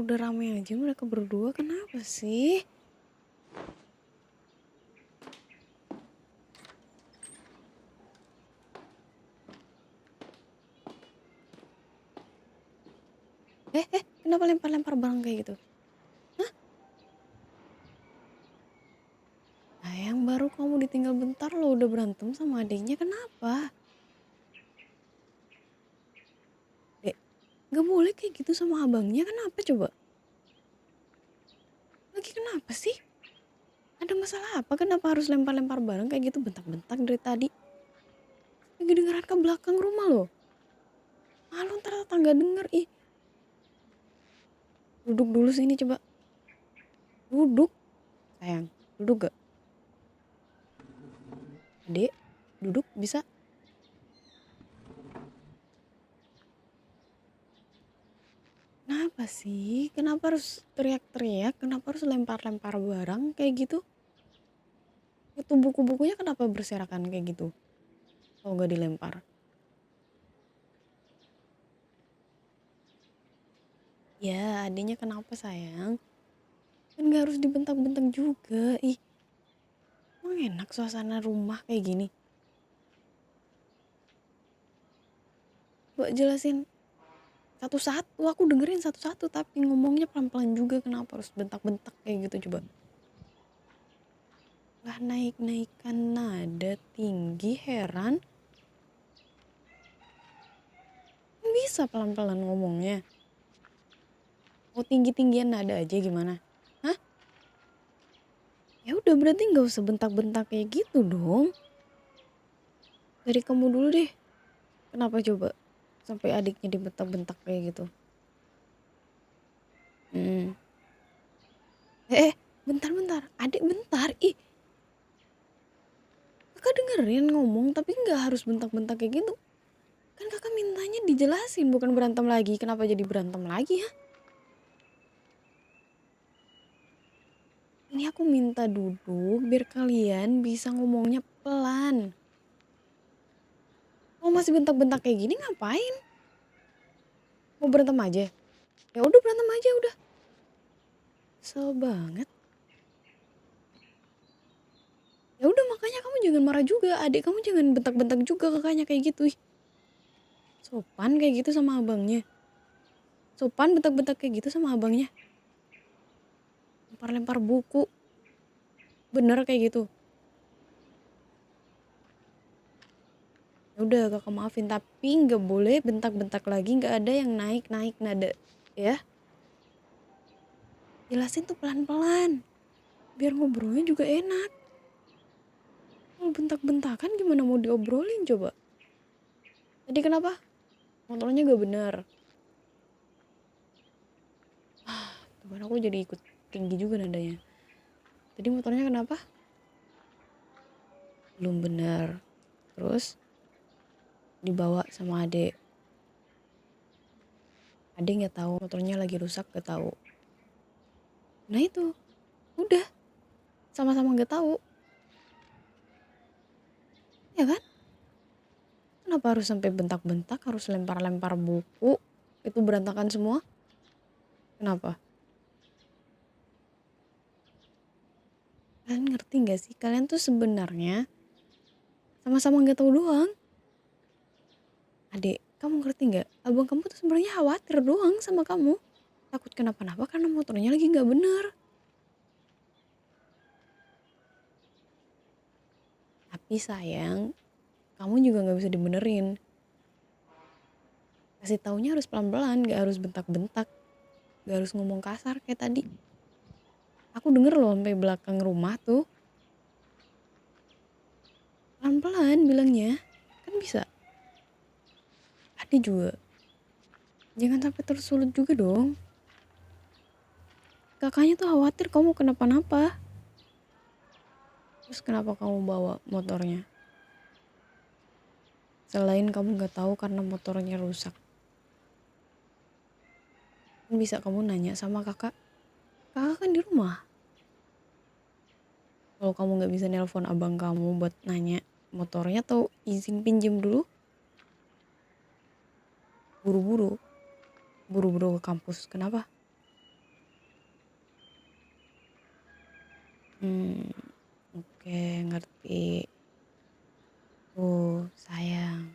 udah rame aja mereka berdua kenapa sih? Kenapa lempar-lempar barang kayak gitu? Hah? Sayang baru kamu ditinggal bentar lo udah berantem sama adiknya kenapa? Dek, gak boleh kayak gitu sama abangnya kenapa coba? Lagi kenapa sih? Ada masalah apa? Kenapa harus lempar-lempar barang kayak gitu bentak-bentak dari tadi? Lagi dengeran ke belakang rumah loh. Malu ntar tetangga denger ih. Duduk dulu sini coba. Duduk. Sayang, duduk gak? Adek, duduk bisa? Kenapa sih? Kenapa harus teriak-teriak? Kenapa harus lempar-lempar barang kayak gitu? Itu buku-bukunya kenapa berserakan kayak gitu? Kalau nggak dilempar. Ya, adiknya kenapa sayang? Kan nggak harus dibentak-bentak juga. Ih, emang enak suasana rumah kayak gini. Coba jelasin satu-satu. Aku dengerin satu-satu tapi ngomongnya pelan-pelan juga. Kenapa harus bentak-bentak kayak gitu coba? Lah naik-naikkan nada tinggi heran. Bisa pelan-pelan ngomongnya. Mau tinggi-tinggian nada aja gimana? Hah? Ya udah berarti nggak usah bentak-bentak kayak gitu dong. Dari kamu dulu deh. Kenapa coba? Sampai adiknya dibentak-bentak kayak gitu. Hmm. Bentar-bentar. Adik bentar. Ih, kakak dengerin ngomong tapi nggak harus bentak-bentak kayak gitu. Kan kakak mintanya dijelasin bukan berantem lagi. Kenapa jadi berantem lagi ya? Ini aku minta duduk biar kalian bisa ngomongnya pelan. Mau masih bentak-bentak kayak gini ngapain? Mau berantem aja? Ya udah berantem aja udah. Kesel banget. Ya udah makanya kamu jangan marah juga. Adik kamu jangan bentak-bentak juga kakaknya kayak gitu. Ih, sopan kayak gitu sama abangnya. Sopan bentak-bentak kayak gitu sama abangnya. Lempar-lempar buku. Bener kayak gitu. Ya udah kakak maafin tapi nggak boleh bentak-bentak lagi. Nggak ada yang naik-naik nada. Ya, jelasin tuh pelan-pelan. Biar ngobrolnya juga enak. Kalau bentak-bentakan gimana mau diobrolin coba? Tadi kenapa? Motornya gak bener. Tuh kan aku jadi ikut tinggi juga nadanya. Tadi motornya kenapa? Belum bener. Terus dibawa sama adek. Adek nggak tahu motornya lagi rusak, gak tahu. Nah itu, udah sama-sama nggak tahu, ya kan? Kenapa harus sampai bentak-bentak, harus lempar-lempar buku, itu berantakan semua? Kenapa? Kalian ngerti nggak sih? Kalian tuh sebenarnya sama-sama nggak tahu doang. Adek, kamu ngerti nggak? Abang kamu tuh sebenarnya khawatir doang sama kamu. Takut kenapa-napa karena motornya lagi nggak bener. Tapi sayang, kamu juga nggak bisa dibenerin. Kasih taunya harus pelan-pelan, nggak harus bentak-bentak, nggak harus ngomong kasar kayak tadi. Aku denger loh sampai belakang rumah tuh. Pelan-pelan bilangnya. Kan bisa. Adi juga. Jangan sampai tersulut juga dong. Kakaknya tuh khawatir kamu kenapa-napa. Terus kenapa kamu bawa motornya? Selain kamu gak tahu karena motornya rusak. Kan bisa kamu nanya sama kakak. Kakak kan di rumah. Kalau kamu gak bisa nelpon abang kamu buat nanya motornya atau izin pinjem dulu. Buru-buru. Buru-buru ke kampus. Kenapa? Hmm, oke, ngerti. Tuh, sayang,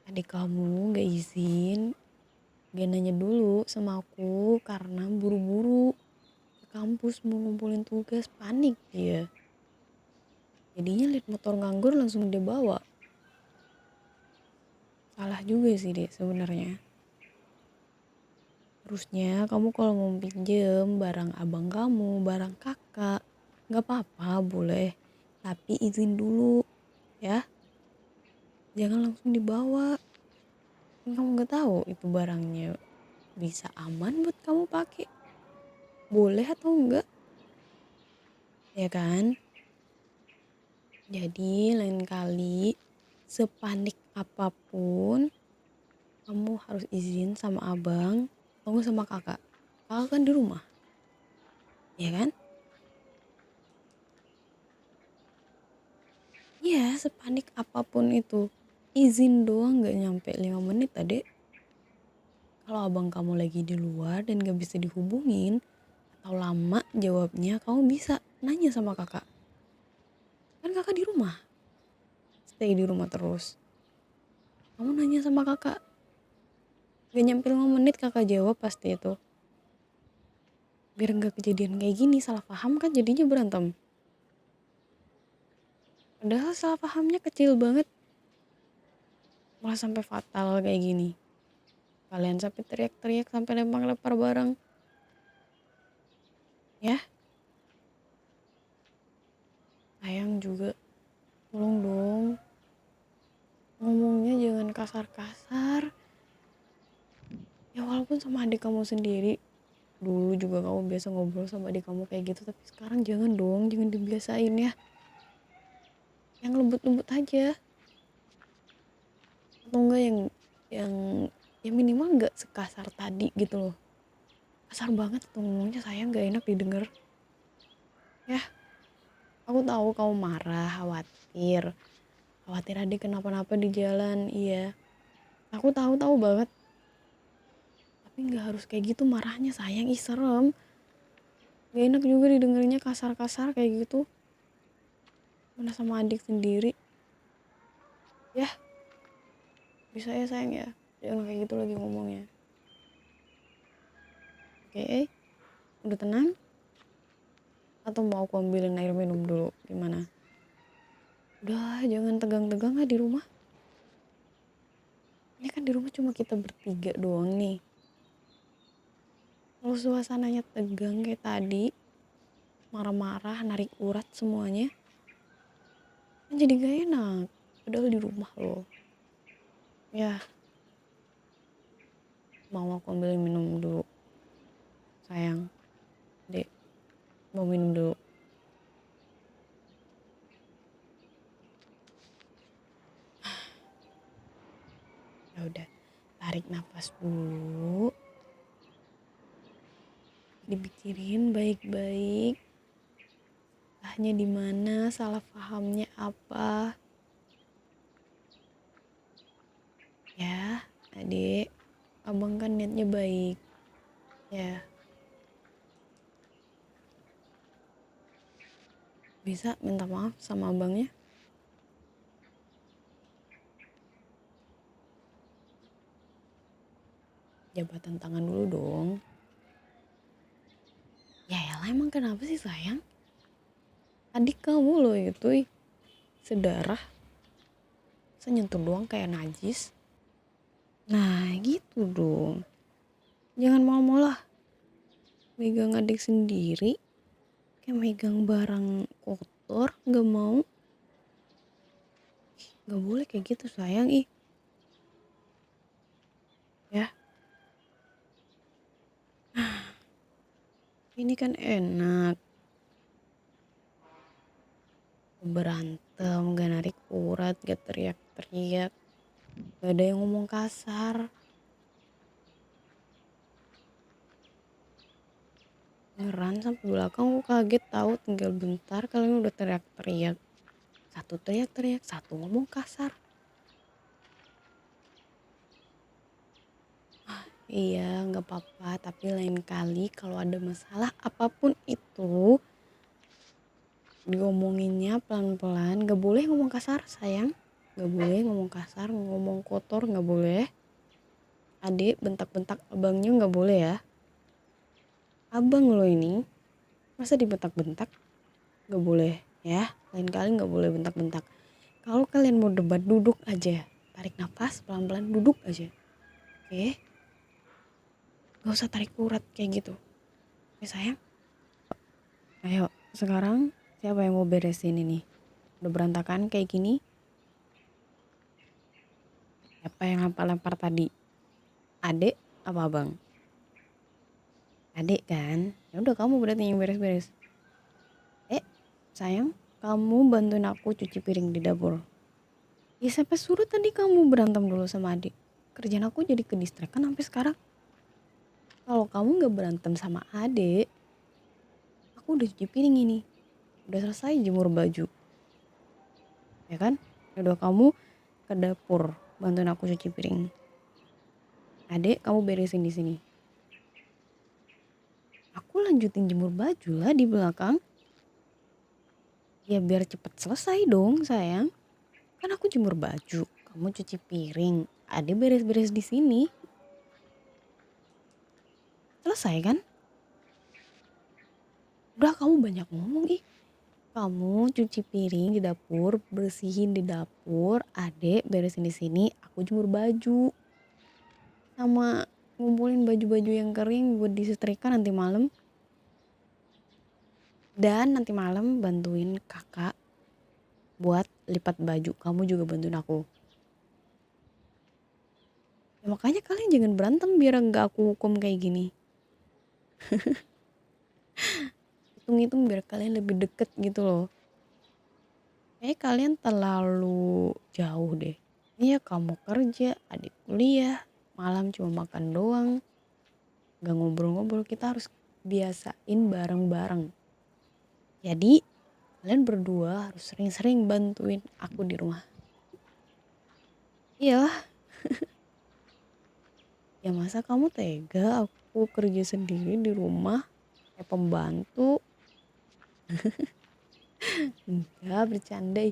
adik kamu gak izin, gak nanya dulu sama aku karena buru-buru ke kampus mau ngumpulin tugas, panik dia. Jadinya lihat motor nganggur langsung dia bawa. Salah juga sih deh sebenarnya. Harusnya kamu kalau mau pinjem barang abang kamu, barang kakak, nggak apa-apa boleh. Tapi izin dulu ya, jangan langsung dibawa. Kan kamu nggak tahu itu barangnya bisa aman buat kamu pakai, boleh atau enggak, ya kan? Jadi lain kali sepanik apapun kamu harus izin sama abang, tunggu sama kakak. Kakak kan di rumah, ya kan? Iya, sepanik apapun itu. Izin doang gak nyampe 5 menit tadi. Kalau abang kamu lagi di luar dan gak bisa dihubungin, atau lama jawabnya, kamu bisa nanya sama kakak. Kan kakak di rumah, stay di rumah terus. Kamu nanya sama kakak, gak nyampe 5 menit kakak jawab pasti itu. Biar gak kejadian kayak gini, salah paham kan jadinya berantem. Padahal salah pahamnya kecil banget, malah sampai fatal kayak gini. Kalian sampai teriak-teriak, sampai lempar-lempar barang. Ya, sayang juga. Tolong dong, ngomongnya jangan kasar-kasar. Ya walaupun sama adik kamu sendiri. Dulu juga kamu biasa ngobrol sama adik kamu kayak gitu. Tapi sekarang jangan dong, jangan dibiasain ya. Yang lembut-lembut aja. Atau enggak yang ya minimal enggak sekasar tadi gitu loh. Kasar banget tuh ngomongnya, sayang gak enak didengar. Ya, aku tahu kamu marah, khawatir. Khawatir adik kenapa-napa di jalan, iya. Aku tahu banget. Tapi nggak harus kayak gitu marahnya, sayang, ih serem. Gak enak juga didengarnya kasar-kasar kayak gitu. Mana sama adik sendiri. Ya, bisa ya sayang ya. Jangan kayak gitu lagi ngomongnya. Oke, udah tenang? Atau mau aku ambilin air minum dulu? Gimana? Udah, jangan tegang-tegang lah di rumah. Ini kan di rumah cuma kita bertiga doang nih. Kalau suasananya tegang kayak tadi, marah-marah, narik urat semuanya, kan jadi gak enak. Padahal di rumah loh. Ya, mau aku ambilin minum dulu. Sayang, dek, mau minum dulu. Ya udah, tarik nafas dulu. Dipikirin baik-baik. Salahnya di mana, salah pahamnya apa. Ya, adik, abang kan niatnya baik. Ya, bisa minta maaf sama abangnya. Jabatan tangan dulu dong. Ya elah, emang kenapa sih sayang? Adik kamu loh itu, sedarah. Senyentuh doang kayak najis. Nah gitu dong. Jangan mau-mau lah. Megang adik sendiri. Kayak megang barang kotor. Gak mau. Gak boleh kayak gitu sayang, ih. Ya, ini kan enak. Berantem, gak narik urat, gak teriak-teriak. Gak ada yang ngomong kasar. Ngeran sampai belakang, aku kaget tahu, tinggal bentar kalian udah teriak-teriak. Satu teriak-teriak, satu ngomong kasar. Iya, nggak apa-apa. Tapi lain kali kalau ada masalah apapun itu, Diomonginnya pelan-pelan, gak boleh ngomong kasar sayang. Gak boleh ngomong kasar, ngomong kotor gak boleh. Adik bentak-bentak abangnya gak boleh ya. Abang lo ini masa dibentak-bentak? Gak boleh ya, lain kali gak boleh bentak-bentak. Kalau kalian mau debat duduk aja, tarik nafas pelan-pelan, duduk aja. Oke, gak usah tarik urat kayak gitu. Oke sayang. Ayo sekarang siapa yang mau beresin ini? Udah berantakan kayak gini. Siapa yang lempar-lempar tadi? Adek apa abang? Adek kan? Ya udah kamu berarti yang beres-beres. Sayang, kamu bantuin aku cuci piring di dapur. Ya siapa suruh tadi kamu berantem dulu sama adik? Kerjaan aku jadi kedistrakan sampai sekarang. Kalau kamu gak berantem sama adik, aku udah cuci piring ini. Udah selesai jemur baju. Ya kan? Ya udah kamu ke dapur bantuin aku cuci piring. Adek, kamu beresin di sini. Aku lanjutin jemur baju lah di belakang. Ya biar cepet selesai dong sayang. Kan aku jemur baju, kamu cuci piring, adek beres-beres di sini. Selesai kan? Udah kamu banyak ngomong ih. Kamu cuci piring di dapur, bersihin di dapur, adek beresin di sini, aku jemur baju. Sama ngumpulin baju-baju yang kering buat disetrika nanti malam. Dan nanti malam bantuin kakak buat lipat baju, kamu juga bantuin aku. Ya makanya kalian jangan berantem biar gak aku hukum kayak gini. Hitung-hitung biar kalian lebih deket gitu loh. Kalian terlalu jauh deh. Iya kamu kerja, adik kuliah, malam cuma makan doang. Gak ngobrol-ngobrol, kita harus biasain bareng-bareng. Jadi kalian berdua harus sering-sering bantuin aku di rumah. Iyalah. Ya masa kamu tega aku kerja sendiri di rumah kayak pembantu? Enggak, bercanda.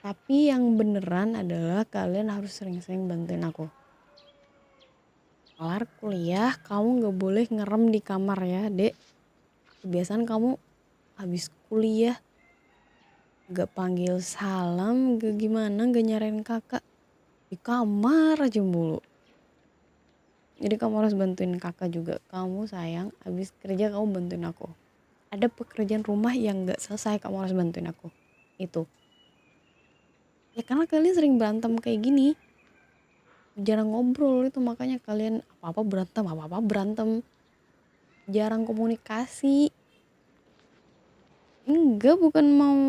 Tapi yang beneran adalah kalian harus sering-sering bantuin aku. Kelar kuliah, kamu gak boleh ngerem di kamar ya, dek. Kebiasaan kamu habis kuliah gak panggil salam, gak gimana, gak nyariin kakak. Di kamar aja mulu. Jadi kamu harus bantuin kakak juga. Kamu sayang, habis kerja kamu bantuin aku. Ada pekerjaan rumah yang gak selesai, kamu harus bantuin aku. Itu. Ya karena kalian sering berantem kayak gini. Jarang ngobrol itu, makanya kalian apa-apa berantem. Jarang komunikasi. Enggak, bukan mau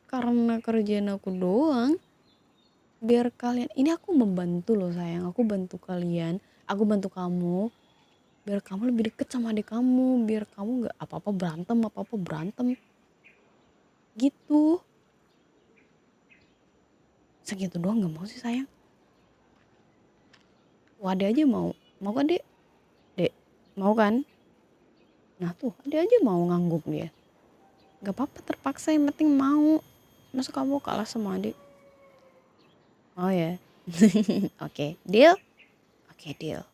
karena kerjaan aku doang. Biar kalian, ini aku membantu loh sayang, aku bantu kalian, aku bantu kamu. Biar kamu lebih deket sama adik kamu, biar kamu gak apa-apa berantem. Gitu. Segitu doang gak mau sih sayang. Adek aja mau kan dek? Dek, mau kan? Nah tuh, adek aja mau ngangguk dia. Gak apa-apa terpaksa, yang penting mau. Masa kamu kalah sama adik? Oh ya. Oke, deal? Oke, deal.